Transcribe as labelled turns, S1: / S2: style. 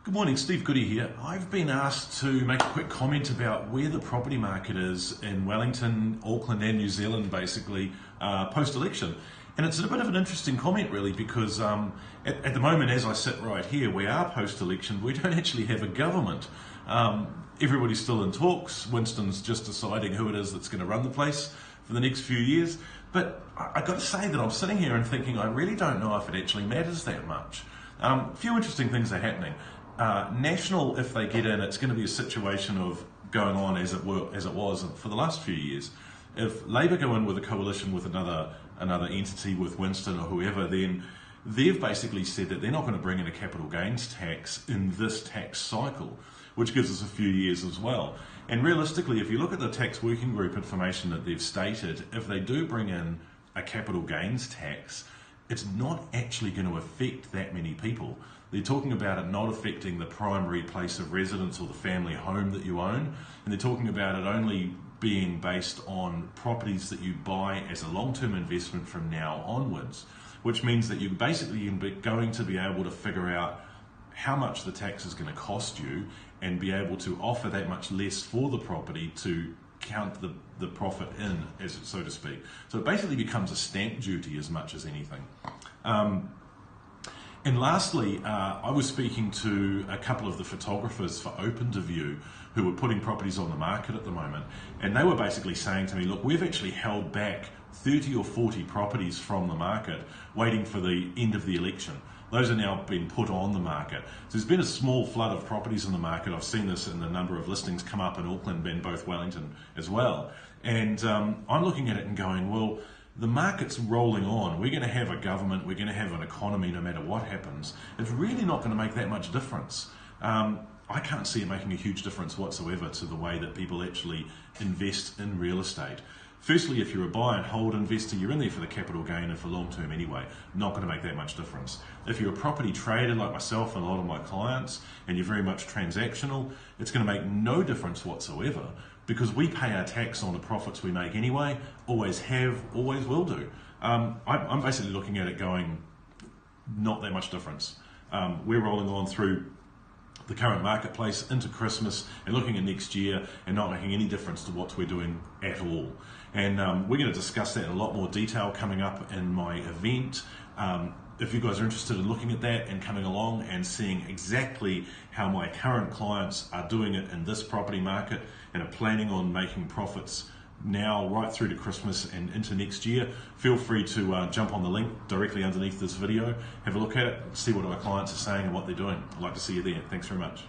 S1: Good morning, Steve Goodey here. I've been asked to make a quick comment about where the property market is in Wellington, Auckland and New Zealand basically post-election. And it's a bit of an interesting comment really because at the moment as I sit right here, we are post-election, we don't actually have a government. Everybody's still in talks, Winston's just deciding who it is that's going to run the place for the next few years. But I've got to say that I'm sitting here and thinking I really don't know if it actually matters that much. A few interesting things are happening. National, if they get in, it's going to be a situation of going on as it was for the last few years. If Labour go in with a coalition with another entity, with Winston or whoever, then they've basically said that they're not going to bring in a capital gains tax in this tax cycle, which gives us a few years as well. And realistically, if you look at the tax working group information that they've stated, if they do bring in a capital gains tax, it's not actually going to affect that many people. They're talking about it not affecting the primary place of residence or the family home that you own, and they're talking about it only being based on properties that you buy as a long-term investment from now onwards, which means that you're basically going to be able to figure out how much the tax is going to cost you and be able to offer that much less for the property to count the profit in, as so to speak. So it basically becomes a stamp duty as much as anything. And lastly, I was speaking to a couple of the photographers for Open to View who were putting properties on the market at the moment, and they were basically saying to me, look, we've actually held back 30 or 40 properties from the market waiting for the end of the election. Those are now being put on the market. So there's been a small flood of properties in the market. I've seen this in the number of listings come up in Auckland and both Wellington as well. And I'm looking at it and going, well, the market's rolling on. We're going to have a government, we're going to have an economy no matter what happens. It's really not going to make that much difference. I can't see it making a huge difference whatsoever to the way that people actually invest in real estate. Firstly, if you're a buy and hold investor, you're in there for the capital gain and for long term anyway. Not going to make that much difference. If you're a property trader like myself and a lot of my clients, and you're very much transactional, it's going to make no difference whatsoever because we pay our tax on the profits we make anyway, always have, always will do. I'm basically looking at it going, not that much difference. We're rolling on through the current marketplace into Christmas and looking at next year and not making any difference to what we're doing at all. And we're going to discuss that in a lot more detail coming up in my event. If you guys are interested in looking at that and coming along and seeing exactly how my current clients are doing it in this property market and are planning on making profits now right through to Christmas and into next year, feel free to jump on the link directly underneath this video, have a look at it, see what our clients are saying and what they're doing. I'd like to see you there. Thanks very much.